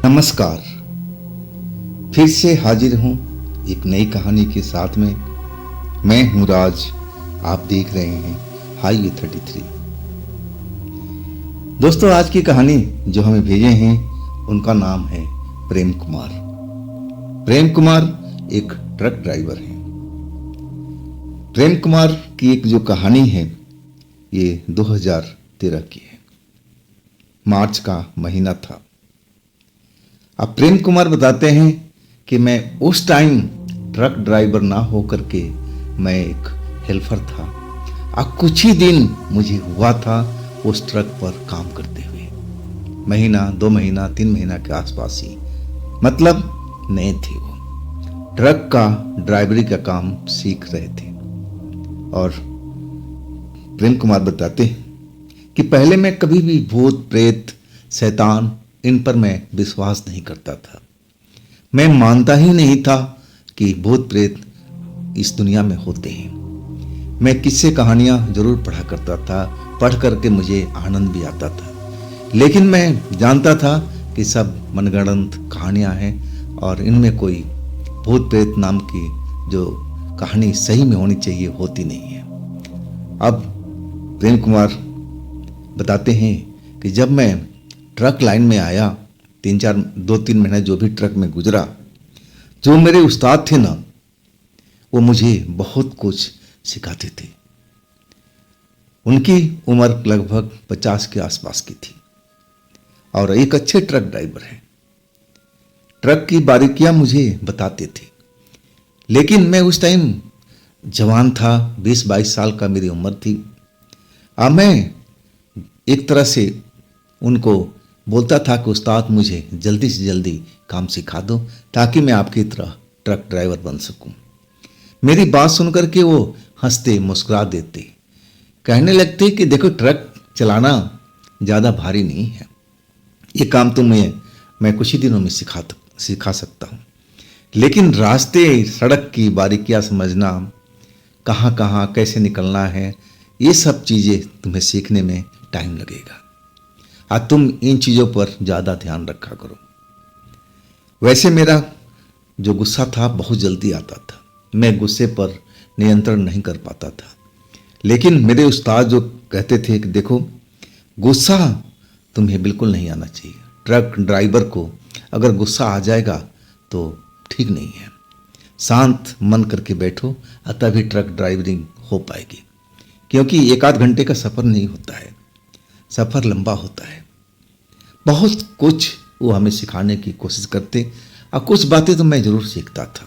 नमस्कार। फिर से हाजिर हूँ एक नई कहानी के साथ में। मैं हूँ राज। आप देख रहे हैं हाईवे 33। दोस्तों, आज की कहानी जो हमें भेजे हैं उनका नाम है प्रेम कुमार। प्रेम कुमार एक ट्रक ड्राइवर हैं। प्रेम कुमार की एक जो कहानी है ये 2013 की है। मार्च का महीना था। अब प्रेम कुमार बताते हैं कि मैं उस टाइम ट्रक ड्राइवर ना होकर के मैं एक हेल्पर था। अब कुछ ही दिन मुझे हुआ था उस ट्रक पर काम करते हुए। महीना, 2 महीना, 3 महीना के आसपास ही, मतलब नए थे वो। ट्रक का ड्राइवरी का काम सीख रहे थे। और प्रेम कुमार बताते हैं कि पहले मैं कभी भी भूत प्रेत शैतान इन पर मैं विश्वास नहीं करता था। मैं मानता ही नहीं था कि भूत प्रेत इस दुनिया में होते हैं। मैं किस्से कहानियां जरूर पढ़ा करता था, पढ़ करके मुझे आनंद भी आता था, लेकिन मैं जानता था कि सब मनगढ़ंत कहानियां हैं और इनमें कोई भूत प्रेत नाम की जो कहानी सही में होनी चाहिए होती नहीं है। अब प्रेम कुमार बताते हैं कि जब मैं ट्रक लाइन में आया, 2-3 महीने जो भी ट्रक में गुजरा, जो मेरे उस्ताद थे ना, वो मुझे बहुत कुछ सिखाते थे। उनकी उम्र लगभग 50 के आसपास की थी और एक अच्छे ट्रक ड्राइवर हैं। ट्रक की बारीकियां मुझे बताते थे, लेकिन मैं उस टाइम जवान था, 20-22 साल का मेरी उम्र थी। अब मैं एक तरह से उनको बोलता था कि उस्ताद मुझे जल्दी से जल्दी काम सिखा दो ताकि मैं आपकी तरह ट्रक ड्राइवर बन सकूं। मेरी बात सुनकर के वो हंसते मुस्कुरा देते, कहने लगते कि देखो, ट्रक चलाना ज़्यादा भारी नहीं है, ये काम तो मैं कुछ ही दिनों में सिखा सकता हूँ, लेकिन रास्ते सड़क की बारीकियाँ समझना, कहाँ कहाँ कैसे निकलना है, ये सब चीज़ें तुम्हें सीखने में टाइम लगेगा। तुम इन चीज़ों पर ज़्यादा ध्यान रखा करो। वैसे मेरा जो गुस्सा था बहुत जल्दी आता था। मैं गुस्से पर नियंत्रण नहीं कर पाता था, लेकिन मेरे उस्ताद जो कहते थे कि देखो, गुस्सा तुम्हें बिल्कुल नहीं आना चाहिए। ट्रक ड्राइवर को अगर गुस्सा आ जाएगा तो ठीक नहीं है। शांत मन करके बैठो, तभी ट्रक ड्राइवरिंग हो पाएगी, क्योंकि 1-8 घंटे का सफ़र नहीं होता है, सफ़र लंबा होता है। बहुत कुछ वो हमें सिखाने की कोशिश करते और कुछ बातें तो मैं ज़रूर सीखता था।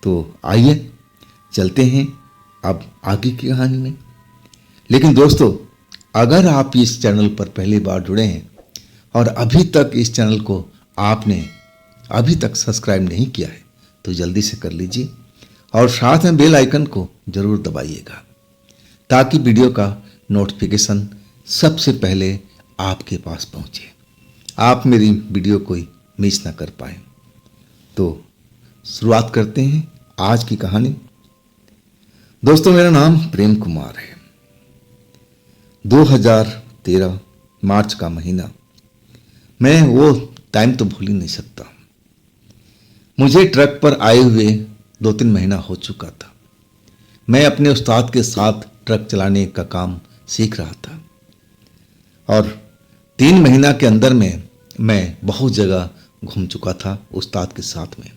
तो आइए चलते हैं अब आगे की कहानी में। लेकिन दोस्तों, अगर आप इस चैनल पर पहली बार जुड़े हैं और अभी तक इस चैनल को आपने अभी तक सब्सक्राइब नहीं किया है तो जल्दी से कर लीजिए और साथ में बेल आइकन को ज़रूर दबाइएगा ताकि वीडियो का नोटिफिकेशन सबसे पहले आपके पास पहुंचे, आप मेरी वीडियो कोई मिस ना कर पाए। तो शुरुआत करते हैं आज की कहानी। दोस्तों, मेरा नाम प्रेम कुमार है। 2013 मार्च का महीना, मैं वो टाइम तो भूल ही नहीं सकता। मुझे ट्रक पर आए हुए 2-3 महीना हो चुका था। मैं अपने उस्ताद के साथ ट्रक चलाने का काम सीख रहा था और 3 महीना के अंदर में मैं बहुत जगह घूम चुका था उस्ताद के साथ में,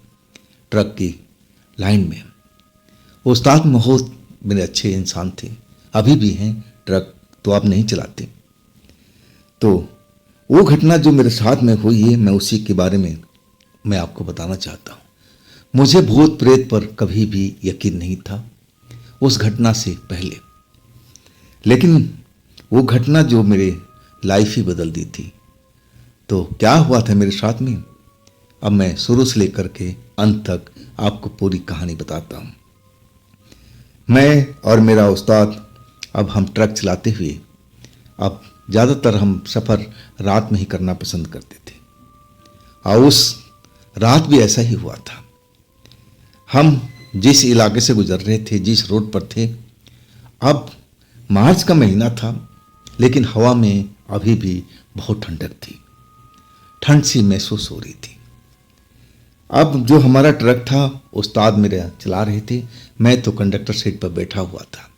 ट्रक की लाइन में। उस्ताद बहुत मेरे अच्छे इंसान थे, अभी भी हैं। ट्रक तो अब नहीं चलाते। तो वो घटना जो मेरे साथ में हुई है, मैं उसी के बारे में मैं आपको बताना चाहता हूँ। मुझे भूत प्रेत पर कभी भी यकीन नहीं था उस घटना से पहले, लेकिन वो घटना जो मेरे लाइफ ही बदल दी थी। तो क्या हुआ था मेरे साथ में, अब मैं शुरू से लेकर के अंत तक आपको पूरी कहानी बताता हूँ। मैं और मेरा उस्ताद अब हम ट्रक चलाते हुए, अब ज़्यादातर हम सफ़र रात में ही करना पसंद करते थे और उस रात भी ऐसा ही हुआ था। हम जिस इलाके से गुजर रहे थे, जिस रोड पर थे, अब मार्च का महीना था, लेकिन हवा में अभी भी बहुत ठंडक थी। ठंड सी महसूस हो रही थी। अब जो हमारा ट्रक था उस्ताद मेरे चला रहे थे, मैं तो कंडक्टर सीट पर बैठा हुआ था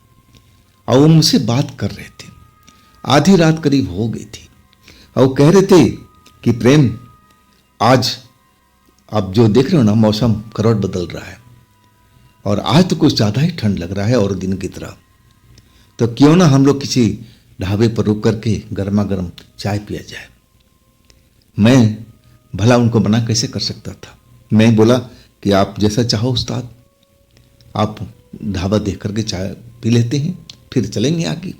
और वो मुझसे बात कर रहे थे। आधी रात करीब हो गई थी और वो कह रहे थे कि प्रेम, आज आप जो देख रहे हो ना, मौसम करवट बदल रहा है और आज तो कुछ ज़्यादा ही ठंड लग रहा है और दिन की तरह, तो क्यों ना हम लोग किसी ढाबे पर रुक करके गर्मा गर्म चाय पिया जाए। मैं भला उनको मना कैसे कर सकता था। मैं बोला कि आप जैसा चाहो उस्ताद, आप ढाबा देख करके चाय पी लेते हैं, फिर चलेंगे आगे।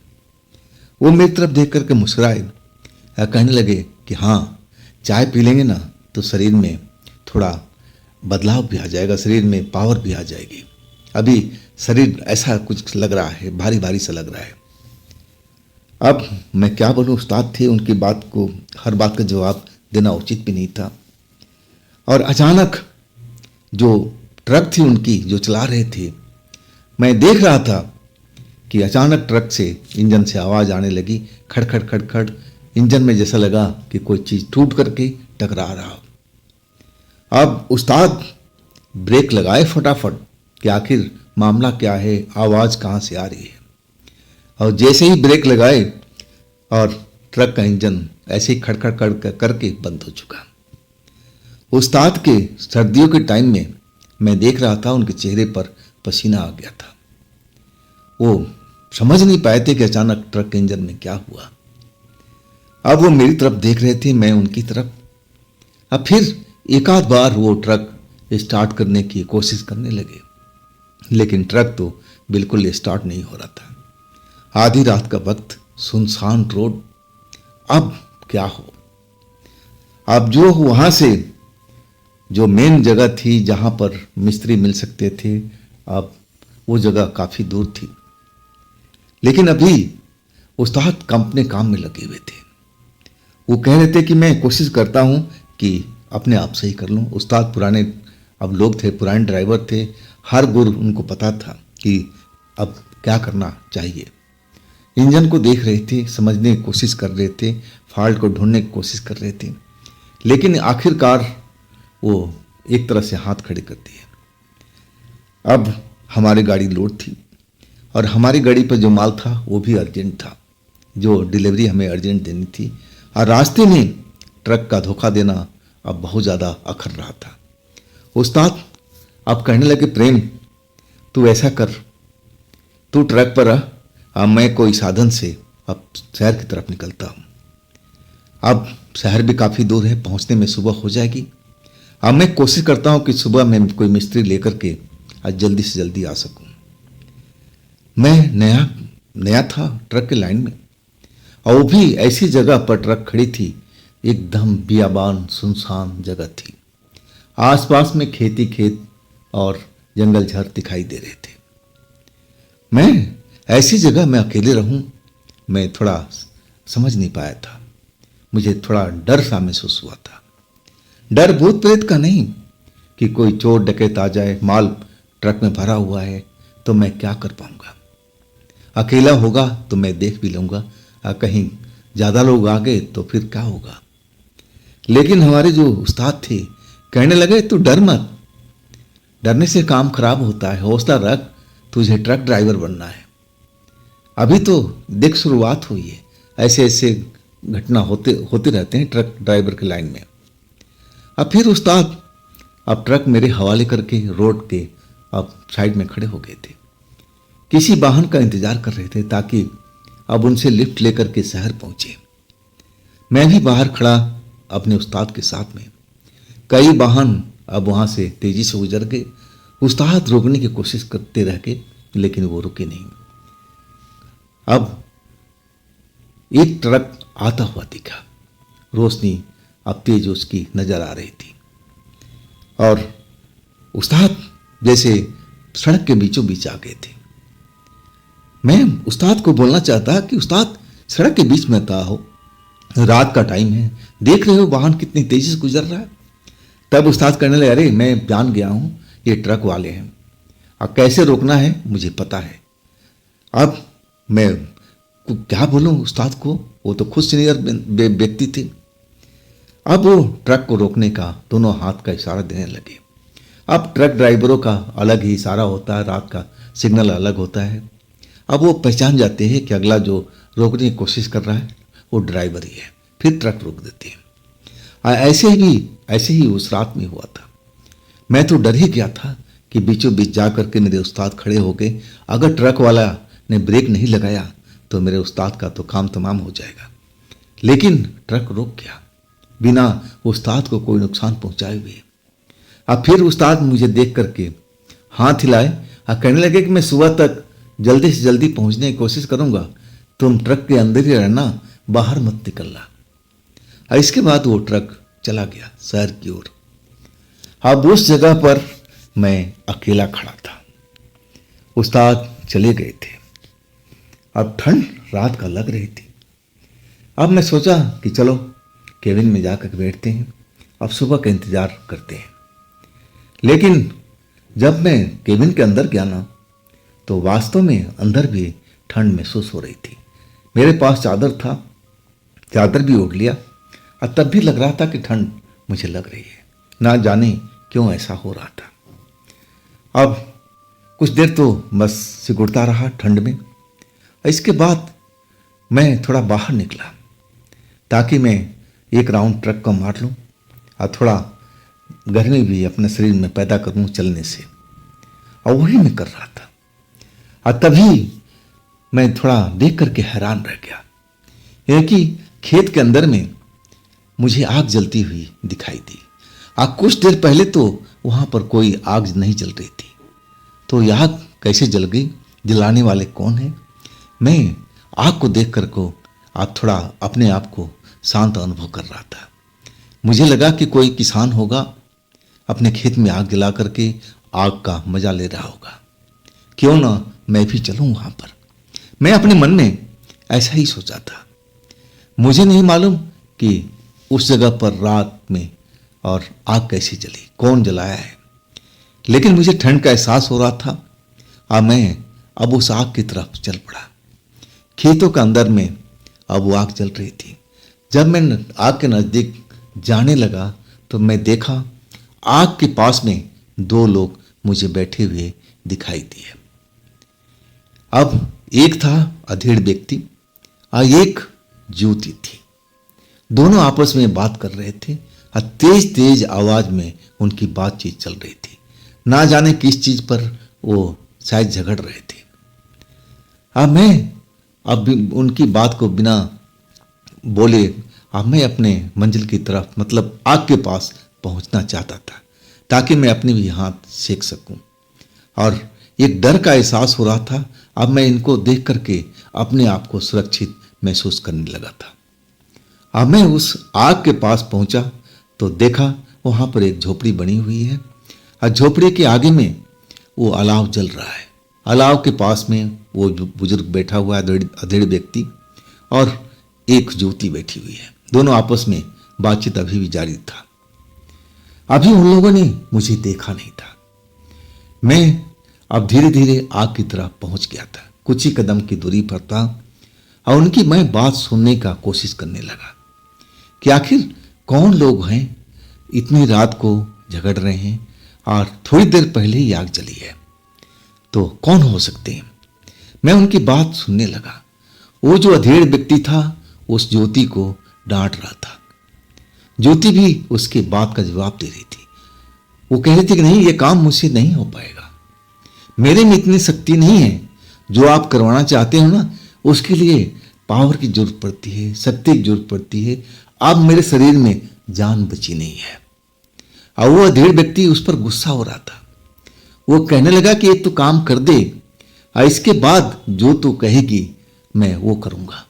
वो मेरी तरफ देख करके मुस्कुराए और कहने लगे कि हाँ, चाय पी लेंगे ना तो शरीर में थोड़ा बदलाव भी आ जाएगा, शरीर में पावर भी आ जाएगी। अभी शरीर ऐसा कुछ लग रहा है, भारी भारी सा लग रहा है। अब मैं क्या बोलूं, उस्ताद थे, उनकी बात को हर बात का जवाब देना उचित भी नहीं था। और अचानक जो ट्रक थी उनकी जो चला रहे थे, मैं देख रहा था कि अचानक ट्रक से इंजन से आवाज़ आने लगी, खड़ खड़ खड़ खड़। इंजन में जैसा लगा कि कोई चीज़ टूट करके टकरा रहा। अब उस्ताद ब्रेक लगाए फटाफट कि आखिर मामला क्या है, आवाज़ कहाँ से आ रही है। और जैसे ही ब्रेक लगाए और ट्रक का इंजन ऐसे ही खड़खड़ खड़ करके बंद हो चुका। उस्ताद के सर्दियों के टाइम में मैं देख रहा था उनके चेहरे पर पसीना आ गया था। वो समझ नहीं पाए थे कि अचानक ट्रक के इंजन में क्या हुआ। अब वो मेरी तरफ देख रहे थे, मैं उनकी तरफ। अब फिर एक आध बार वो ट्रक स्टार्ट करने की कोशिश करने लगे, लेकिन ट्रक तो बिल्कुल स्टार्ट नहीं हो रहा था। आधी रात का वक्त, सुनसान रोड, अब क्या हो। अब जो वहां से जो मेन जगह थी जहां पर मिस्त्री मिल सकते थे, अब वो जगह काफी दूर थी। लेकिन अभी उस्ताद अपने काम में लगे हुए थे। वो कह रहे थे कि मैं कोशिश करता हूं कि अपने आप सही कर लूं। उस्ताद पुराने अब लोग थे, पुराने ड्राइवर थे, हर गुर उनको पता था कि अब क्या करना चाहिए। इंजन को देख रहे थे, समझने की कोशिश कर रहे थे, फॉल्ट को ढूंढने की कोशिश कर रहे थे, लेकिन आखिरकार वो एक तरह से हाथ खड़े कर दिए। अब हमारी गाड़ी लोड थी और हमारी गाड़ी पर जो माल था वो भी अर्जेंट था, जो डिलीवरी हमें अर्जेंट देनी थी। और रास्ते में ट्रक का धोखा देना अब बहुत ज़्यादा अखर रहा था। उस्ताद अब कहने लगे, प्रेम तू ऐसा कर, तू ट्रक पर रह, अब मैं कोई साधन से अब शहर की तरफ निकलता हूँ। अब शहर भी काफ़ी दूर है, पहुँचने में सुबह हो जाएगी। अब मैं कोशिश करता हूँ कि सुबह मैं कोई मिस्त्री लेकर के आज जल्दी से जल्दी आ सकूँ। मैं नया था ट्रक के लाइन में, और वो भी ऐसी जगह पर ट्रक खड़ी थी, एकदम बियाबान सुनसान जगह थी। आसपास में खेती खेत और जंगल झाड़ दिखाई दे रहे थे। मैं ऐसी जगह में अकेले रहूं, मैं थोड़ा समझ नहीं पाया था। मुझे थोड़ा डर सा महसूस हुआ था। डर भूत प्रेत का नहीं कि कोई चोर डकैत आ जाए, माल ट्रक में भरा हुआ है तो मैं क्या कर पाऊंगा। अकेला होगा तो मैं देख भी लूंगा, कहीं ज़्यादा लोग आ गए तो फिर क्या होगा। लेकिन हमारे जो उस्ताद थे कहने लगे, तू डर मत, डरने से काम खराब होता है, हौसला रख, तुझे ट्रक ड्राइवर बनना है। अभी तो देख शुरुआत हुई है, ऐसे ऐसे घटना होते रहते हैं ट्रक ड्राइवर की लाइन में। अब फिर उस्ताद अब ट्रक मेरे हवाले करके रोड के अब साइड में खड़े हो गए थे, किसी वाहन का इंतजार कर रहे थे ताकि अब उनसे लिफ्ट लेकर के शहर पहुंचे। मैं भी बाहर खड़ा अपने उस्ताद के साथ में। कई वाहन अब वहां से तेजी से गुजर गए। उस्ताद रोकने की कोशिश करते रह गए, लेकिन वो रुके नहीं। अब एक ट्रक आता हुआ दिखा, रोशनी अब तेज उसकी नजर आ रही थी और उस्ताद जैसे सड़क के बीचों बीच आ गए थे। मैं उस्ताद को बोलना चाहता कि उस्ताद सड़क के बीच में था हो, रात का टाइम है, देख रहे हो वाहन कितनी तेजी से गुजर रहा है। तब उस्ताद कहने लगे, अरे मैं जान गया हूं, ये ट्रक वाले हैं, अब कैसे रोकना है मुझे पता है। अब मैं क्या बोलूं उस्ताद को, वो तो खुद सीनियर व्यक्ति थे। अब वो ट्रक को रोकने का दोनों हाथ का इशारा देने लगे। अब ट्रक ड्राइवरों का अलग ही इशारा होता है, रात का सिग्नल अलग होता है। अब वो पहचान जाते हैं कि अगला जो रोकने की कोशिश कर रहा है वो ड्राइवर ही है, फिर ट्रक रोक देते हैं। ऐसे ही उस रात में हुआ था। मैं तो डर ही गया था कि बीचों बीच जा करके मेरे उस्ताद खड़े हो गए। अगर ट्रक वाला ने ब्रेक नहीं लगाया तो मेरे उस्ताद का तो काम तमाम हो जाएगा। लेकिन ट्रक रुक गया बिना उस्ताद को कोई नुकसान पहुंचाए हुए। अब फिर उस्ताद मुझे देख करके हाथ हिलाए और कहने लगे कि मैं सुबह तक जल्दी से जल्दी पहुंचने की कोशिश करूंगा, तुम ट्रक के अंदर ही रहना, बाहर मत निकलना। और इसके बाद वो ट्रक चला गया शहर की ओर। अब उस जगह पर मैं अकेला खड़ा था। उस्ताद चले गए थे। अब ठंड रात का लग रही थी। अब मैं सोचा कि चलो केबिन में जाकर बैठते हैं, अब सुबह का इंतजार करते हैं। लेकिन जब मैं केबिन के अंदर गया ना तो वास्तव में अंदर भी ठंड महसूस हो रही थी। मेरे पास चादर था, चादर भी ओढ़ लिया और तब भी लग रहा था कि ठंड मुझे लग रही है। ना जाने क्यों ऐसा हो रहा था। अब कुछ देर तो बस सिकुड़ता रहा ठंड में। इसके बाद मैं थोड़ा बाहर निकला ताकि मैं एक राउंड ट्रक को मार लूँ और थोड़ा गर्मी भी अपने शरीर में पैदा करूँ चलने से। और वही मैं कर रहा था। और तभी मैं थोड़ा देख करके हैरान रह गया, यह कि खेत के अंदर में मुझे आग जलती हुई दिखाई दी। कुछ देर पहले तो वहां पर कोई आग नहीं जल रही थी, तो यह आग कैसे जल गई? जलाने वाले कौन है? मैं आग को देख कर को आप थोड़ा अपने आप को शांत अनुभव कर रहा था। मुझे लगा कि कोई किसान होगा, अपने खेत में आग जला करके आग का मजा ले रहा होगा। क्यों ना मैं भी चलूं वहां पर। मैं अपने मन में ऐसा ही सोचा था। मुझे नहीं मालूम कि उस जगह पर रात में और आग कैसे जली, कौन जलाया है। लेकिन मुझे ठंड का एहसास हो रहा था और मैं अब उस आग की तरफ चल पड़ा। खेतों के अंदर में अब वो आग जल रही थी। जब मैं आग के नजदीक जाने लगा तो मैं देखा आग के पास में दो लोग मुझे बैठे हुए दिखाई दिए। अब एक था अधेड़ व्यक्ति और एक युवती थी। दोनों आपस में बात कर रहे थे और तेज तेज आवाज में उनकी बातचीत चल रही थी। ना जाने किस चीज पर वो शायद झगड़ रहे थे। अब मैं उनकी बात को बिना बोले अब मैं अपने मंजिल की तरफ मतलब आग के पास पहुंचना चाहता था ताकि मैं अपने भी हाथ सेक सकूं। और एक डर का एहसास हो रहा था। अब मैं इनको देख करके अपने आप को सुरक्षित महसूस करने लगा था। अब मैं उस आग के पास पहुंचा तो देखा वहां पर एक झोपड़ी बनी हुई है और झोपड़ी के आगे में वो अलाव जल रहा है। अलाव के पास में वो बुजुर्ग बैठा हुआ है, अधेड़ व्यक्ति, और एक युवती बैठी हुई है। दोनों आपस में बातचीत अभी भी जारी था। अभी उन लोगों ने मुझे देखा नहीं था। मैं अब धीरे धीरे आग की तरफ पहुंच गया था। कुछ ही कदम की दूरी पर था और उनकी मैं बात सुनने का कोशिश करने लगा कि आखिर कौन लोग हैं, इतनी रात को झगड़ रहे हैं और थोड़ी देर पहले ही आग जली है, तो कौन हो सकते हैं। मैं उनकी बात सुनने लगा। वो जो अधेड़ व्यक्ति था उस ज्योति को डांट रहा था। ज्योति भी उसके बात का जवाब दे रही थी। वो कह रही थी कि नहीं, ये काम मुझसे नहीं हो पाएगा, मेरे में इतनी शक्ति नहीं है। जो आप करवाना चाहते हो ना, उसके लिए पावर की जरूरत पड़ती है, शक्ति की जरूरत पड़ती है। अब मेरे शरीर में जान बची नहीं है। और वो अधेड़ व्यक्ति उस पर गुस्सा हो रहा था। वो कहने लगा कि एक तो काम कर दे और इसके बाद जो तू कहेगी मैं वो करूंगा,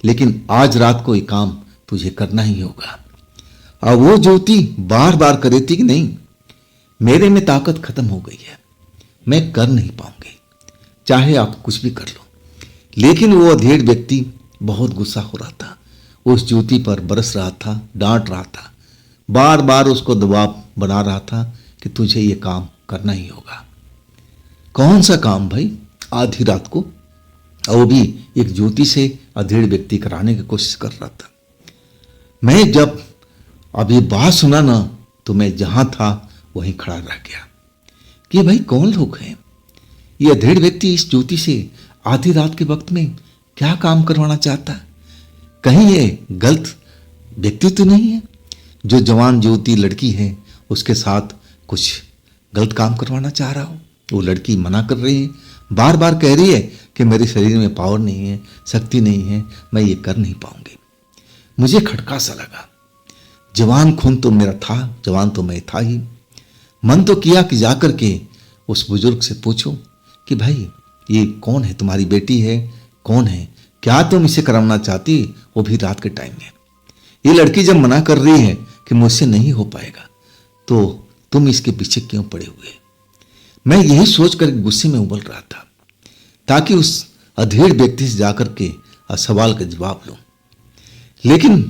लेकिन आज रात को ये काम तुझे करना ही होगा। और वो ज्योति बार बार कर रही थी कि नहीं, मेरे में ताकत खत्म हो गई है, मैं कर नहीं पाऊंगी, चाहे आप कुछ भी कर लो। लेकिन वो अधेड़ व्यक्ति बहुत गुस्सा हो रहा था, उस ज्योति पर बरस रहा था, डांट रहा था, बार बार उसको दबाव बना रहा था कि तुझे ये काम करना ही होगा। कौन सा काम भाई, आधी रात को, और वो भी एक ज्योति से अधेड़ व्यक्ति कराने की कोशिश कर रहा था। मैं जब अब ये बात सुना ना तो मैं जहां था वहीं खड़ा रह गया कि भाई कौन लोग हैं? ये अधेड़ व्यक्ति इस ज्योति से आधी रात के वक्त में क्या काम करवाना चाहता है? कहीं ये गलत व्यक्ति तो नहीं है जो जवान ज्योति लड़की है उसके साथ कुछ गलत काम करवाना चाह रहा हो? वो लड़की मना कर रही है, बार बार कह रही है कि मेरे शरीर में पावर नहीं है, शक्ति नहीं है, मैं ये कर नहीं पाऊंगी। मुझे खटका सा लगा। जवान खून तो मेरा था, जवान तो मैं था ही। मन तो किया कि जाकर के उस बुजुर्ग से पूछूं कि भाई ये कौन है? तुम्हारी बेटी है? कौन है? क्या तुम इसे करवाना चाहती, वो भी रात के टाइम में? ये लड़की जब मना कर रही है कि मुझसे नहीं हो पाएगा तो तुम इसके पीछे क्यों पड़े हुए? मैं यही सोचकर गुस्से में उबल रहा था ताकि उस अधेड़ व्यक्ति से जाकर के सवाल का जवाब लूं, लेकिन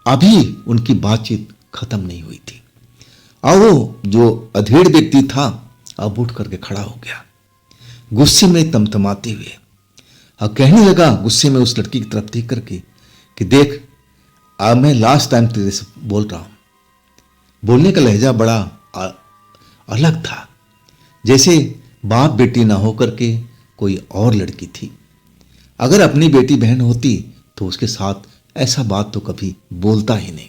अभी उनकी बातचीत खत्म नहीं हुई थी और वो जो अधेड़ व्यक्ति था अब उठ करके खड़ा हो गया, गुस्से में तमतमाते हुए, और कहने लगा गुस्से में उस लड़की की तरफ देख करके कि देख, अब मैं लास्ट टाइम तेरे से बोल रहा हूं। बोलने का लहजा बड़ा अलग था, जैसे बाप बेटी ना होकर के कोई और लड़की थी। अगर अपनी बेटी बहन होती तो उसके साथ ऐसा बात तो कभी बोलता ही नहीं,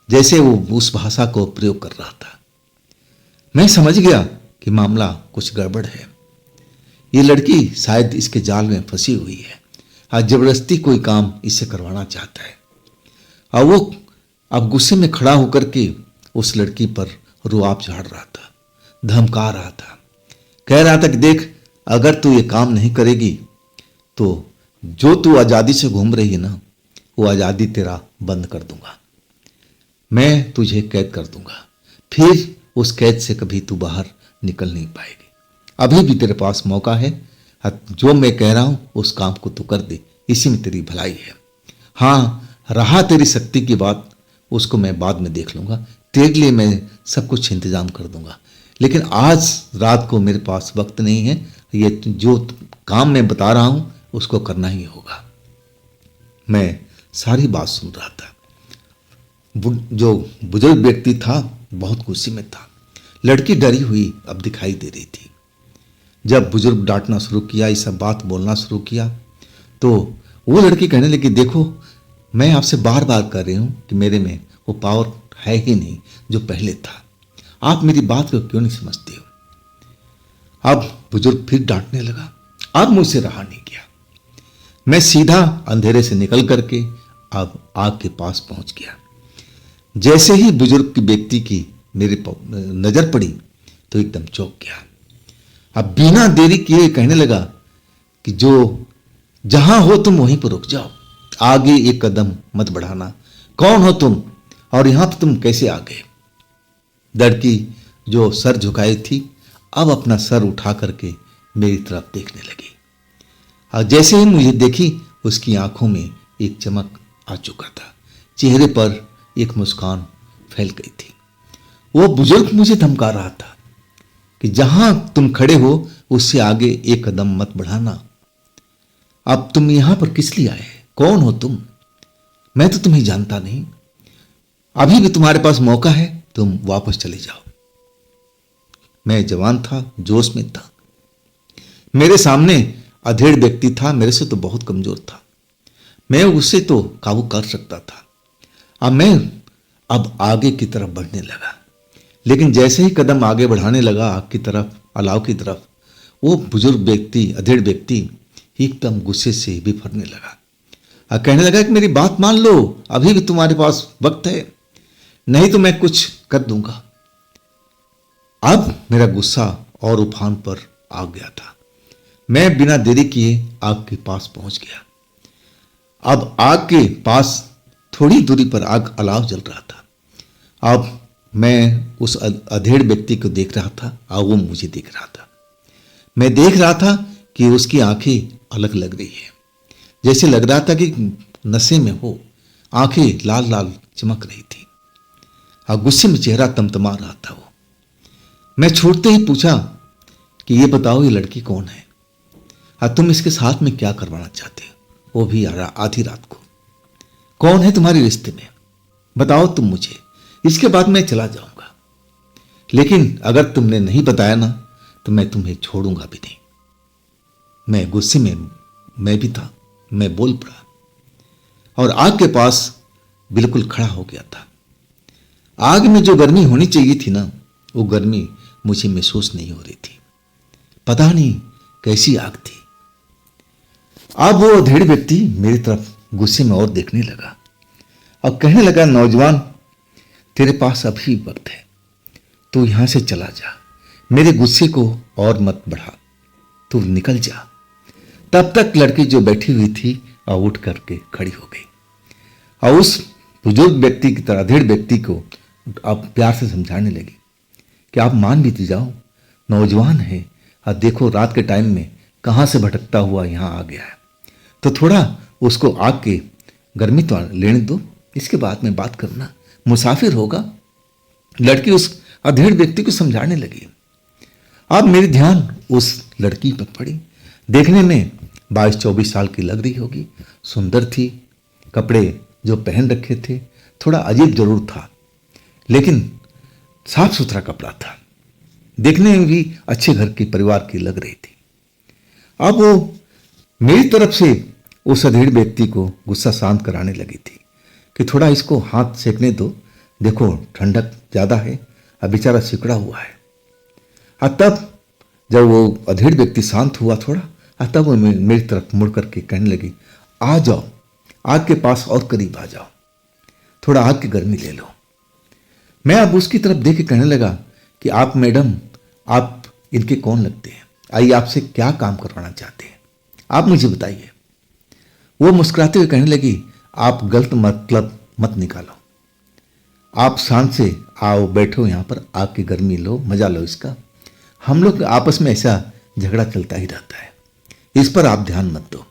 जैसे वो उस भाषा को प्रयोग कर रहा था। मैं समझ गया कि मामला कुछ गड़बड़ है। ये लड़की शायद इसके जाल में फंसी हुई है और जबरदस्ती कोई काम इससे करवाना चाहता है। और वो अब गुस्से में खड़ा होकर के उस लड़की पर रुआब झाड़ रहा था, धमका रहा था, कह रहा था कि देख, अगर तू ये काम नहीं करेगी तो जो तू आज़ादी से घूम रही है ना, वो आज़ादी तेरा बंद कर दूंगा, मैं तुझे कैद कर दूंगा, फिर उस कैद से कभी तू बाहर निकल नहीं पाएगी। अभी भी तेरे पास मौका है, जो मैं कह रहा हूं उस काम को तू कर दे, इसी में तेरी भलाई है। हाँ, रहा तेरी शक्ति की बात, उसको मैं बाद में देख लूंगा, तेरे लिए मैं सब कुछ इंतजाम कर दूंगा, लेकिन आज रात को मेरे पास वक्त नहीं है। ये जो काम मैं बता रहा हूं उसको करना ही होगा। मैं सारी बात सुन रहा था। जो बुजुर्ग व्यक्ति था बहुत गुस्से में था। लड़की डरी हुई अब दिखाई दे रही थी। जब बुजुर्ग डांटना शुरू किया, ये सब बात बोलना शुरू किया, तो वो लड़की कहने लगी, देखो, मैं आपसे बार बार कर रही हूं कि मेरे में वो पावर है ही नहीं जो पहले था, आप मेरी बात को क्यों नहीं समझते हो? अब बुजुर्ग फिर डांटने लगा। अब मुझसे रहा नहीं गया। मैं सीधा अंधेरे से निकल करके अब आग के पास पहुंच गया। जैसे ही बुजुर्ग की व्यक्ति की मेरे नजर पड़ी तो एकदम चौंक गया। अब बिना देरी किए कहने लगा कि जो जहां हो तुम वहीं पर रुक जाओ, आगे एक कदम मत बढ़ाना। कौन हो तुम और यहां पर तुम कैसे आ गए? लड़की जो सर झुकाई थी अब अपना सर उठा करके मेरी तरफ देखने लगी, और जैसे ही मुझे देखी उसकी आंखों में एक चमक आ चुका था, चेहरे पर एक मुस्कान फैल गई थी। वो बुजुर्ग मुझे धमका रहा था कि जहां तुम खड़े हो उससे आगे एक कदम मत बढ़ाना। अब तुम यहां पर किस लिए आए? कौन हो तुम? मैं तो तुम्हें जानता नहीं। अभी भी तुम्हारे पास मौका है, तुम वापस चले जाओ। मैं जवान था, जोश में था। मेरे सामने अधेड़ व्यक्ति था, मेरे से तो बहुत कमजोर था। मैं उससे तो काबू कर सकता था। मैं अब आगे की तरफ बढ़ने लगा, लेकिन जैसे ही कदम आगे बढ़ाने लगा आग की तरफ, अलाव की तरफ, वो बुजुर्ग व्यक्ति, अधेड़ व्यक्ति एकदम गुस्से से बिफरने लगा और कहने लगा कि मेरी बात मान लो, अभी भी तुम्हारे पास वक्त है, नहीं तो मैं कुछ कर दूंगा। अब मेरा गुस्सा और उफान पर आ गया था। मैं बिना देरी किए आग के पास पहुंच गया। अब आग के पास थोड़ी दूरी पर आग अलाव जल रहा था। अब मैं उस अधेड़ व्यक्ति को देख रहा था और वो मुझे देख रहा था। मैं देख रहा था कि उसकी आंखें अलग लग रही है, जैसे लग रहा था कि नशे में हो। आंखें लाल लाल चमक रही थी और गुस्से में चेहरा तमतमा रहा था वो। मैं छूटते ही पूछा कि ये बताओ, ये लड़की कौन है और तुम इसके साथ में क्या करवाना चाहते हो, वो भी आधी रात को? कौन है तुम्हारे रिश्ते में? बताओ तुम मुझे। इसके बाद मैं चला जाऊंगा, लेकिन अगर तुमने नहीं बताया ना तो मैं तुम्हें छोड़ूंगा भी नहीं। मैं गुस्से में मैं भी था, मैं बोल पड़ा और आग के पास बिल्कुल खड़ा हो गया था। आग में जो गर्मी होनी चाहिए थी ना, वो गर्मी मुझे महसूस नहीं हो रही थी। पता नहीं कैसी आग थी। अब वो अधेड़ व्यक्ति मेरी तरफ गुस्से में और देखने लगा और कहने लगा, नौजवान, तेरे पास अभी वक्त है, तू यहां से चला जा, मेरे गुस्से को और मत बढ़ा, तू निकल जा। तब तक लड़की जो बैठी हुई थी और उठ करके खड़ी हो गई और उस बुजुर्ग व्यक्ति की तरह अधेड़ व्यक्ति को अब प्यार से समझाने लगी कि आप मान भी तो जाओ, नौजवान है और देखो रात के टाइम में कहाँ से भटकता हुआ यहाँ आ गया है, तो थोड़ा उसको आग के गर्मी तो लेने दो, इसके बाद में बात करना, मुसाफिर होगा। लड़की उस अधेड़ व्यक्ति को समझाने लगी। अब मेरी ध्यान उस लड़की पर पड़ी। देखने में 22-24 साल की लग रही होगी, सुंदर थी। कपड़े जो पहन रखे थे थोड़ा अजीब जरूर था, लेकिन साफ सुथरा कपड़ा था। देखने में भी अच्छे घर के परिवार की लग रही थी। अब वो मेरी तरफ से उस अधेड़ व्यक्ति को गुस्सा शांत कराने लगी थी कि थोड़ा इसको हाथ सेकने दो, देखो ठंडक ज्यादा है, अब बेचारा सिकड़ा हुआ है। और तब जब वो अधेड़ व्यक्ति शांत हुआ थोड़ा, तब वो मेरी तरफ मुड़ करके कहने लगी, आ जाओ, आग के पास और करीब आ जाओ, थोड़ा आग की गर्मी ले लो। मैं अब उसकी तरफ देख के कहने लगा कि आप मैडम, आप इनके कौन लगते हैं? आइए, आपसे क्या काम करवाना चाहते हैं, आप मुझे बताइए। वो मुस्कुराते हुए कहने लगी, आप गलत मतलब मत निकालो, आप शांत से आओ, बैठो यहाँ पर, आग की गर्मी लो, मजा लो इसका। हम लोग आपस में ऐसा झगड़ा चलता ही रहता है, इस पर आप ध्यान मत दो।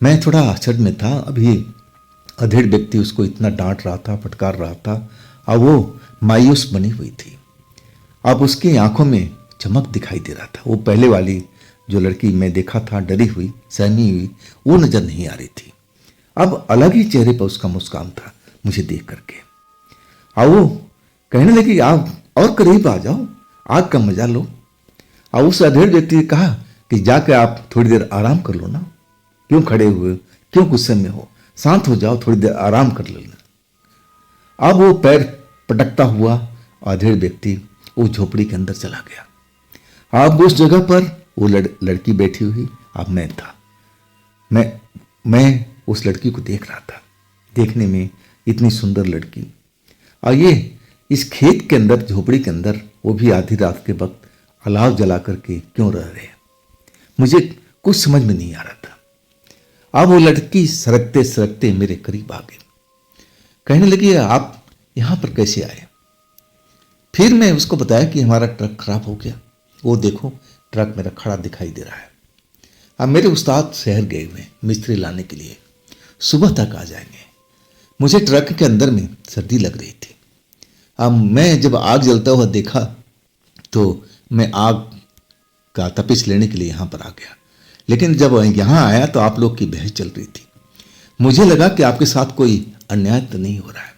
मैं थोड़ा आश्चर्य में था। अभी अधेड़ व्यक्ति उसको इतना डांट रहा था, फटकार रहा था और वो मायूस बनी हुई थी। अब उसकी आंखों में चमक दिखाई दे रहा था। वो पहले वाली जो लड़की मैं देखा था डरी हुई, सहमी हुई, वो नजर नहीं आ रही थी। अब अलग ही चेहरे पर उसका मुस्कान था मुझे देख करके। और वो कहने लगी, आप और करीब आ जाओ, आग का मजा लो। और उस अधेड़ व्यक्ति ने कहा कि जाके आप थोड़ी देर आराम कर लो ना, क्यों खड़े हुए, क्यों गुस्से में हो, शांत हो जाओ, थोड़ी देर आराम कर लेना। अब वो पैर पटकता हुआ अधेड़ व्यक्ति उस झोपड़ी के अंदर चला गया। अब उस जगह पर वो लड़की बैठी हुई, अब मैं था। मैं उस लड़की को देख रहा था। देखने में इतनी सुंदर लड़की, और ये इस खेत के अंदर, झोपड़ी के अंदर, वो भी आधी रात के वक्त अलाव जला करके क्यों रह रहे हैं, मुझे कुछ समझ में नहीं आ रहा था। अब वो लड़की सरकते सरकते मेरे करीब आ गई, कहने लगी, आप यहां पर कैसे आए? फिर मैं उसको बताया कि हमारा ट्रक खराब हो गया, वो देखो ट्रक मेरा खड़ा दिखाई दे रहा है। अब मेरे उस्ताद शहर गए हुए मिस्त्री लाने के लिए, सुबह तक आ जाएंगे। मुझे ट्रक के अंदर में सर्दी लग रही थी। अब मैं जब आग जलता हुआ देखा तो मैं आग का तपिश लेने के लिए यहां पर आ गया, लेकिन जब यहां आया तो आप लोग की बहस चल रही थी। मुझे लगा कि आपके साथ कोई अन्याय तो नहीं हो रहा है,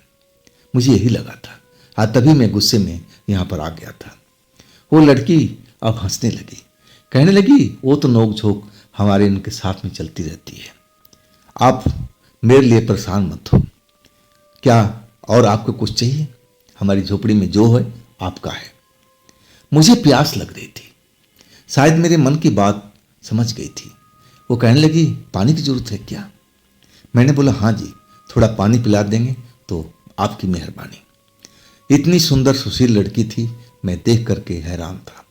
मुझे यही लगा था। हाँ, तभी मैं गुस्से में यहां पर आ गया था। वो लड़की अब हंसने लगी, कहने लगी, वो तो नोक झोंक हमारे इनके साथ में चलती रहती है, आप मेरे लिए परेशान मत हो। क्या और आपको कुछ चाहिए? हमारी झोपड़ी में जो है आपका है। मुझे प्यास लग रही थी, शायद मेरे मन की बात समझ गई थी। वो कहने लगी, पानी की जरूरत है क्या? मैंने बोला, हाँ जी, थोड़ा पानी पिला देंगे तो आपकी मेहरबानी। इतनी सुंदर सुशील लड़की थी, मैं देख करके हैरान था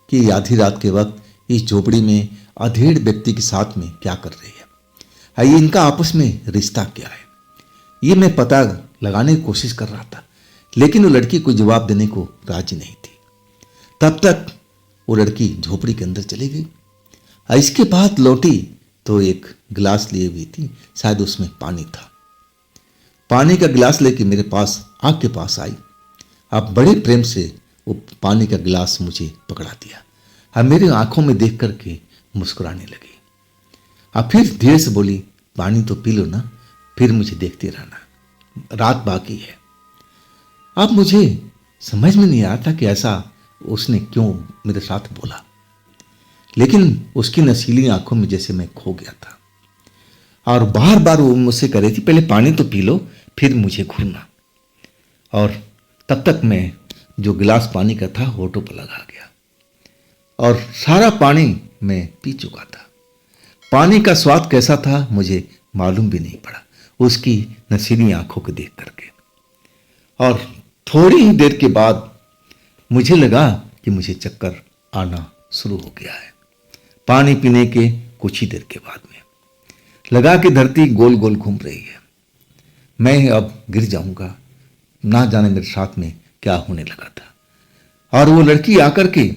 कि आधी रात के वक्त इस झोपड़ी में अधेड़ व्यक्ति के साथ में क्या कर रही है। ये इनका आपस में रिश्ता क्या है, ये मैं पता लगाने की कोशिश कर रहा था, लेकिन वो लड़की कोई जवाब देने को राजी नहीं थी। तब तक वो लड़की झोपड़ी के अंदर चली गई। इसके बाद लौटी तो एक गिलास लिए हुई थी, शायद उसमें पानी था। पानी का गिलास लेके मेरे पास आग के पास आई। अब बड़े प्रेम से वो पानी का गिलास मुझे पकड़ा दिया। अब मेरी आंखों में देख करके मुस्कुराने लगी। अब फिर धीरे से बोली, पानी तो पी लो ना, फिर मुझे देखते रहना, रात बाकी है। अब मुझे समझ में नहीं आता कि ऐसा उसने क्यों मेरे साथ बोला, लेकिन उसकी नशीली आंखों में जैसे मैं खो गया था। और बार बार वो मुझसे कह रही थी, पहले पानी तो पी लो फिर मुझे घूरना। और तब तक मैं जो गिलास पानी का था होठों पर लगा गया और सारा पानी मैं पी चुका था। पानी का स्वाद कैसा था मुझे मालूम भी नहीं पड़ा उसकी नशीली आंखों को देख करके। और थोड़ी ही देर के बाद मुझे लगा कि मुझे चक्कर आना शुरू हो गया है। पानी पीने के कुछ ही देर के बाद में लगा कि धरती गोल गोल घूम रही है, मैं अब गिर जाऊंगा। ना जाने मेरे साथ में क्या होने लगा था। और वो लड़की आकर के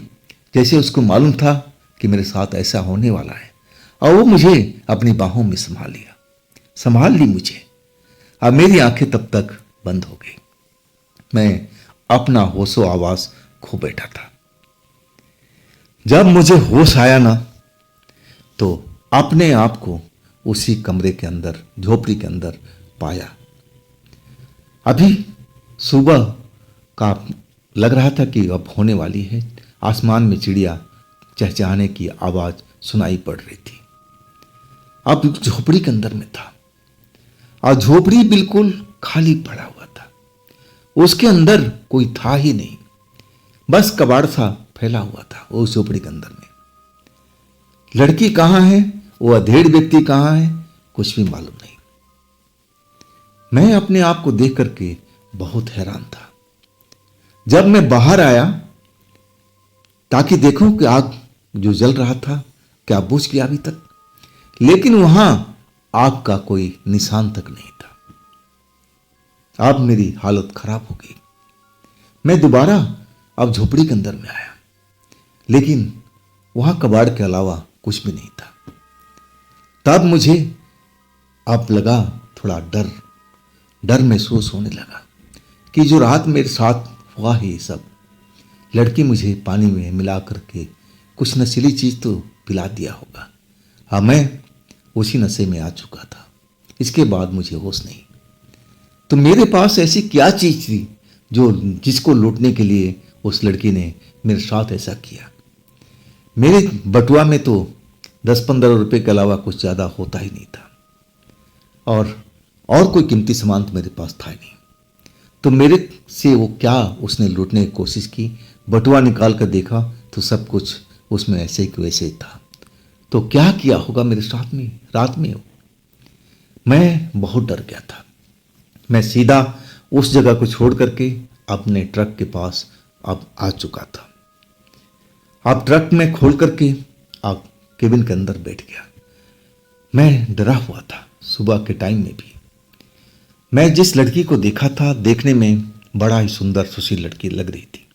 जैसे उसको मालूम था कि मेरे साथ ऐसा होने वाला है, और वो मुझे अपनी बाहों में संभाल ली मुझे। अब मेरी आंखें तब तक बंद हो गई। मैं अपना होशो आवाज खो बैठा था। जब मुझे होश आया ना, तो अपने आप को उसी कमरे के अंदर, झोपड़ी के अंदर पाया। अभी सुबह का लग रहा था कि अब होने वाली है। आसमान में चिड़िया चहचहाने की आवाज सुनाई पड़ रही थी। अब झोपड़ी के अंदर में था और झोपड़ी बिल्कुल खाली पड़ा हुआ था। उसके अंदर कोई था ही नहीं, बस कबाड़ सा फैला हुआ था उस झोपड़ी के अंदर में। लड़की कहाँ है, वो अधेड़ व्यक्ति कहाँ है, कुछ भी मालूम नहीं। मैं अपने आप को देख करके बहुत हैरान था। जब मैं बाहर आया ताकि देखूं कि आग जो जल रहा था क्या बुझ गया अभी तक, लेकिन वहां आग का कोई निशान तक नहीं था। अब मेरी हालत खराब हो गई। मैं दोबारा अब झोपड़ी के अंदर में आया, लेकिन वहां कबाड़ के अलावा कुछ भी नहीं था। तब मुझे अब लगा थोड़ा डर महसूस होने लगा कि जो रात मेरे साथ हुआ ही सब, लड़की मुझे पानी में मिला करके कुछ नशीली चीज तो पिला दिया होगा। हाँ, मैं उसी नशे में आ चुका था। इसके बाद मुझे होश नहीं। तो मेरे पास ऐसी क्या चीज थी जो जिसको लूटने के लिए उस लड़की ने मेरे साथ ऐसा किया। मेरे बटुआ में तो 10-15 रुपए के अलावा कुछ ज़्यादा होता ही नहीं था, और कोई कीमती सामान तो मेरे पास था ही नहीं। तो मेरे से वो क्या उसने लूटने की कोशिश की। बटुआ निकाल कर देखा तो सब कुछ उसमें ऐसे कि वैसे ही था। तो क्या किया होगा मेरे साथ में रात में। मैं बहुत डर गया था। मैं सीधा उस जगह को छोड़ करके अपने ट्रक के पास अब आ चुका था। अब ट्रक में खोल करके अब केबिन के अंदर बैठ गया। मैं डरा हुआ था। सुबह के टाइम में भी मैं जिस लड़की को देखा था, देखने में बड़ा ही सुंदर सुशील लड़की लग रही थी।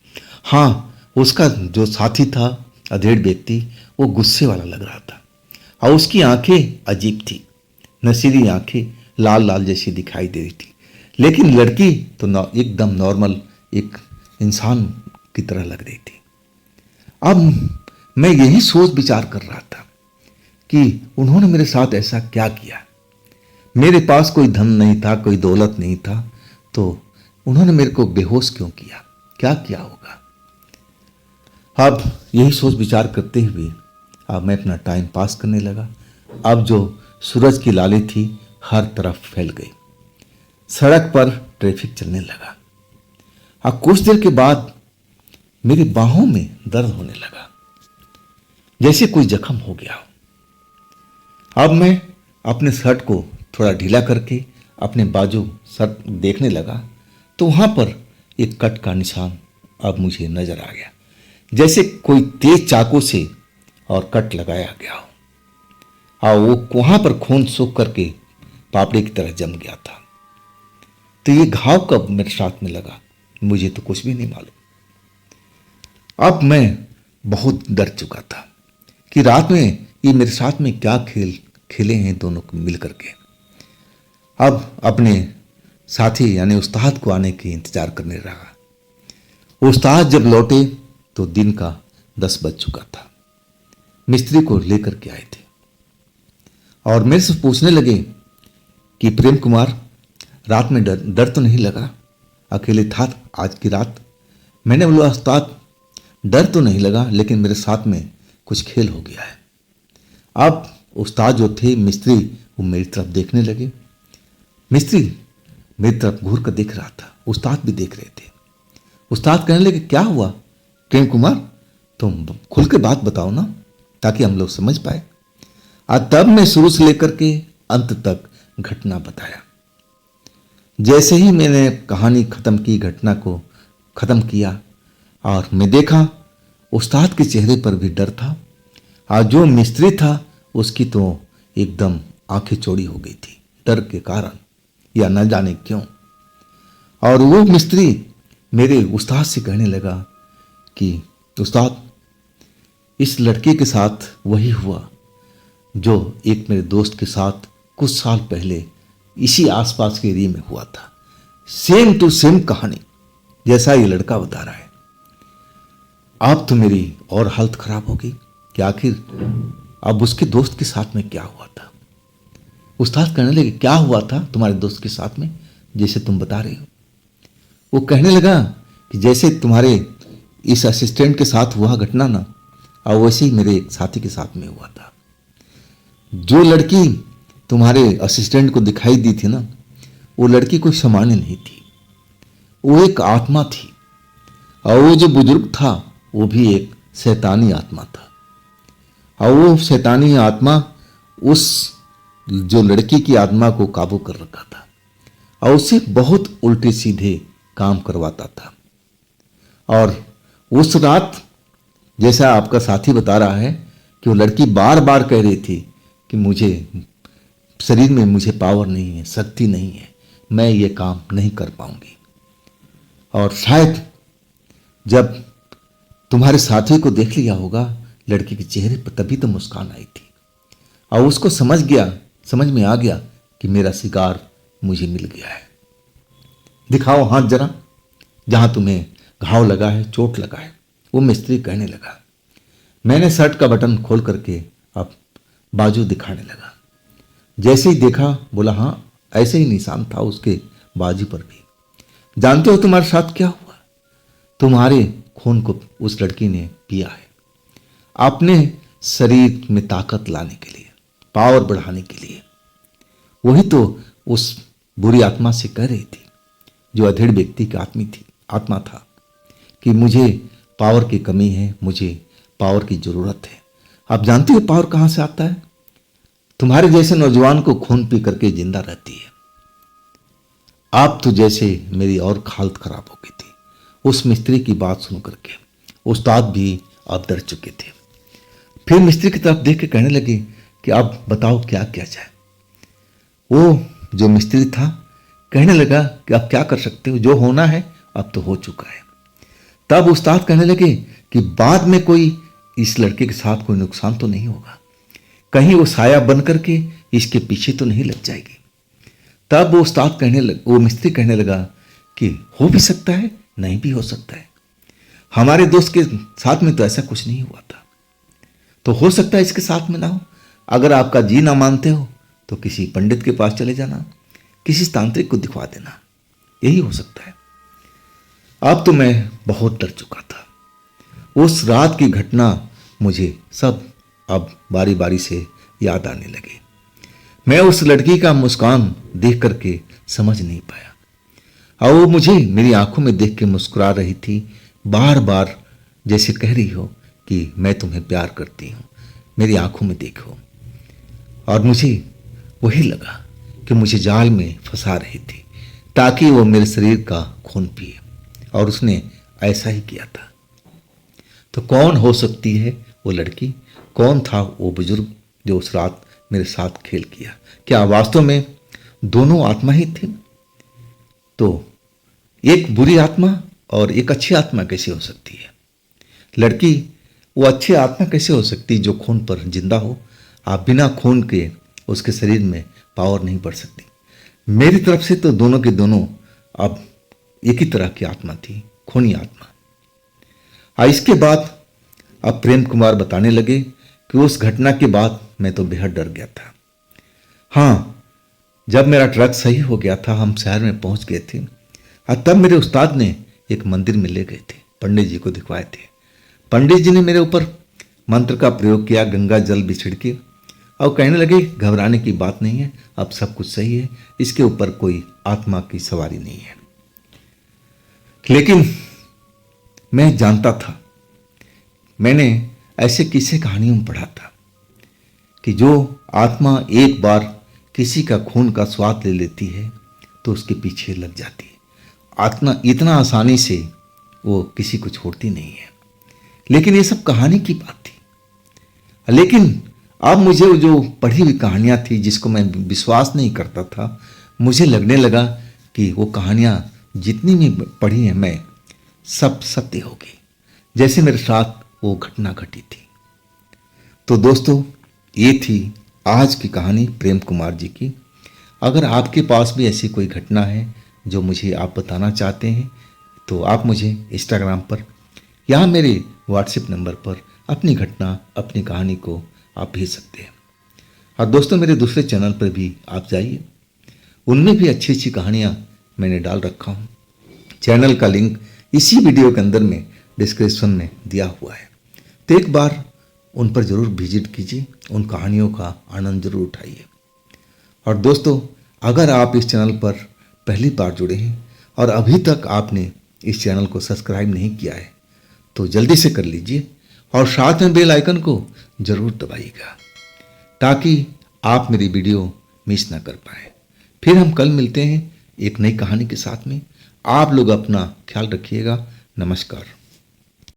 हाँ, उसका जो साथी था अधेड़ व्यक्ति, वो गुस्से वाला लग रहा था और उसकी आंखें अजीब थी, नशीली आंखें लाल लाल जैसी दिखाई दे रही थी। लेकिन लड़की तो एकदम नॉर्मल एक इंसान की तरह लग रही थी। अब मैं यही सोच विचार कर रहा था कि उन्होंने मेरे साथ ऐसा क्या किया। मेरे पास कोई धन नहीं था, कोई दौलत नहीं था, तो उन्होंने मेरे को बेहोश क्यों किया, क्या किया होगा। अब यही सोच विचार करते हुए अब मैं अपना टाइम पास करने लगा। अब जो सूरज की लाली थी हर तरफ फैल गई। सड़क पर ट्रैफिक चलने लगा। अब कुछ देर के बाद मेरी बाहों में दर्द होने लगा, जैसे कोई जख्म हो गया हो। अब मैं अपने शर्ट को थोड़ा ढीला करके अपने बाजू शर्ट देखने लगा, तो वहां पर एक कट का निशान अब मुझे नजर आ गया, जैसे कोई तेज चाकू से और कट लगाया गया हो और वो वहां पर खून सूख करके पापड़ी की तरह जम गया था। तो ये घाव कब मेरे साथ में लगा, मुझे तो कुछ भी नहीं मालूम। अब मैं बहुत डर चुका था कि रात में ये मेरे साथ में क्या खेल खेले हैं दोनों को मिल करके। अब अपने साथी यानी उस्ताद को आने की इंतजार करने रहा। उस्ताद जब लौटे तो दिन का 10 बज चुका था। मिस्त्री को लेकर के आए थे और मेरे से पूछने लगे कि प्रेम कुमार, रात में डर तो नहीं लगा? अकेले था आज की रात। मैंने बोला उस्ताद डर तो नहीं लगा, लेकिन मेरे साथ में कुछ खेल हो गया है। अब उस्ताद जो थे मिस्त्री, वो मेरी तरफ देखने लगे। मिस्त्री मेरी तरफ घूर कर देख रहा था, उस्ताद भी देख रहे थे। उस्ताद कहने लगे क्या हुआ प्रेम कुमार, तुम खुल के बात बताओ ना, ताकि हम लोग समझ पाए। और तब मैं शुरू से लेकर के अंत तक घटना बताया। जैसे ही मैंने कहानी खत्म की, घटना को खत्म किया, और मैं देखा उस्ताद के चेहरे पर भी डर था, और जो मिस्त्री था उसकी तो एकदम आंखें चौड़ी हो गई थी डर के कारण, या न जाने क्यों। और वो मिस्त्री मेरे उस्ताद से कहने लगा कि उस्ताद इस लड़के के साथ वही हुआ जो एक मेरे दोस्त के साथ कुछ साल पहले इसी आसपास के एरिया में हुआ था। सेम टू सेम कहानी जैसा ये लड़का बता रहा है। अब तो मेरी और हालत खराब हो गई कि आखिर अब उसके दोस्त के साथ में क्या हुआ था। उस्ताद कहने लगे क्या हुआ था तुम्हारे दोस्त के साथ में जैसे तुम बता रहे हो। वो कहने लगा कि जैसे तुम्हारे इस असिस्टेंट के साथ हुआ घटना ना, और वैसे ही मेरे एक साथी के साथ में हुआ था। जो लड़की तुम्हारे असिस्टेंट को दिखाई दी थी ना, वो लड़की कोई सामान्य नहीं थी, वो एक आत्मा थी। और वो जो बुजुर्ग था वो भी एक शैतानी आत्मा था। और वो शैतानी आत्मा उस जो लड़की की आत्मा को काबू कर रखा था, और उससे बहुत उल्टे सीधे काम करवाता था। और उस रात जैसा आपका साथी बता रहा है कि वो लड़की बार बार कह रही थी कि मुझे शरीर में मुझे पावर नहीं है, शक्ति नहीं है, मैं ये काम नहीं कर पाऊंगी। और शायद जब तुम्हारे साथी को देख लिया होगा लड़की के चेहरे पर, तभी तो मुस्कान आई थी, और उसको समझ में आ गया कि मेरा शिकार मुझे मिल गया है। दिखाओ हाथ जरा, जहां तुम्हें घाव लगा है, चोट लगा है। वो मिस्त्री कहने लगा। मैंने शर्ट का बटन खोल करके अब बाजू दिखाने लगा। जैसे ही देखा बोला हाँ ऐसे ही निशान था उसके बाजू पर भी। जानते हो तुम्हारे साथ क्या हुआ? तुम्हारे खून को उस लड़की ने पिया है, अपने शरीर में ताकत लाने के लिए, पावर बढ़ाने के लिए। वही तो उस बुरी आत्मा से कह रही थी, जो अधेड़ व्यक्ति की आत्मा था, कि मुझे पावर की कमी है, मुझे पावर की जरूरत है। आप जानते हो पावर कहां से आता है? तुम्हारे जैसे नौजवान को खून पी करके जिंदा रहती है। आप तो जैसे मेरी और हालत खराब हो गई थी उस मिस्त्री की बात सुन करके। उस्ताद भी अब डर चुके थे। फिर मिस्त्री की तरफ देख के कहने लगे कि अब बताओ क्या किया जाए। वो जो मिस्त्री था कहने लगा कि अब क्या कर सकते हो, जो होना है अब तो हो चुका है। तब उस्ताद कहने लगे कि बाद में कोई इस लड़के के साथ कोई नुकसान तो नहीं होगा, कहीं वो साया बन करके इसके पीछे तो नहीं लग जाएगी। तब वो उस्ताद वो मिस्त्री कहने लगा कि हो भी सकता है, नहीं भी हो सकता है। हमारे दोस्त के साथ में तो ऐसा कुछ नहीं हुआ था, तो हो सकता है इसके साथ में ना हो। अगर आपका जी ना मानते हो तो किसी पंडित के पास चले जाना, किसी तांत्रिक को दिखवा देना, यही हो सकता है। अब तो मैं बहुत डर चुका था। उस रात की घटना मुझे सब अब बारी बारी से याद आने लगी। मैं उस लड़की का मुस्कान देख करके समझ नहीं पाया, और वो मुझे मेरी आंखों में देख के मुस्कुरा रही थी, बार बार जैसे कह रही हो कि मैं तुम्हें प्यार करती हूँ, मेरी आंखों में देखो। और मुझे वही लगा कि मुझे जाल में फंसा रही थी ताकि वो मेरे शरीर का खून पिए, और उसने ऐसा ही किया था। तो कौन हो सकती है वो लड़की? कौन था वो बुजुर्ग जो उस रात मेरे साथ खेल किया? क्या वास्तव में दोनों आत्मा ही थी? तो एक बुरी आत्मा और एक अच्छी आत्मा कैसे हो सकती है? लड़की वो अच्छी आत्मा कैसे हो सकती जो खून पर जिंदा हो? आप बिना खून के उसके शरीर में पावर नहीं बढ़ सकती। मेरी तरफ से तो दोनों के दोनों अब एक ही तरह की आत्मा थी, खूनी आत्मा। इसके बाद अब प्रेम कुमार बताने लगे कि उस घटना के बाद मैं तो बेहद डर गया था। हाँ, जब मेरा ट्रक सही हो गया था, हम शहर में पहुंच गए थे, और तब मेरे उस्ताद ने एक मंदिर में ले गए थे, पंडित जी को दिखवाए थे। पंडित जी ने मेरे ऊपर मंत्र का प्रयोग किया, गंगा जल भी छिड़के और कहने लगे घबराने की बात नहीं है, अब सब कुछ सही है, इसके ऊपर कोई आत्मा की सवारी नहीं है। लेकिन मैं जानता था, मैंने ऐसे किस्से कहानियों में पढ़ा था कि जो आत्मा एक बार किसी का खून का स्वाद ले लेती है तो उसके पीछे लग जाती है। आत्मा इतना आसानी से वो किसी को छोड़ती नहीं है। लेकिन ये सब कहानी की बात थी। लेकिन अब मुझे जो पढ़ी हुई कहानियाँ थी जिसको मैं विश्वास नहीं करता था, मुझे लगने लगा कि वो कहानियाँ जितनी भी पढ़ी हैं मैं, सब सत्य होगी, जैसे मेरे साथ वो घटना घटी थी। तो दोस्तों, ये थी आज की कहानी प्रेम कुमार जी की। अगर आपके पास भी ऐसी कोई घटना है जो मुझे आप बताना चाहते हैं तो आप मुझे इंस्टाग्राम पर या मेरे व्हाट्सएप नंबर पर अपनी घटना, अपनी कहानी को आप भेज सकते हैं। और दोस्तों, मेरे दूसरे चैनल पर भी आप जाइए, उनमें भी अच्छी अच्छी कहानियाँ मैंने डाल रखा हूँ। चैनल का लिंक इसी वीडियो के अंदर में डिस्क्रिप्शन में दिया हुआ है, तो एक बार उन पर ज़रूर विजिट कीजिए, उन कहानियों का आनंद जरूर उठाइए। और दोस्तों, अगर आप इस चैनल पर पहली बार जुड़े हैं और अभी तक आपने इस चैनल को सब्सक्राइब नहीं किया है तो जल्दी से कर लीजिए और साथ में बेल आइकन को जरूर दबाइएगा ताकि आप मेरी वीडियो मिस ना कर पाए। फिर हम कल मिलते हैं एक नई कहानी के साथ में। आप लोग अपना ख्याल रखिएगा। नमस्कार।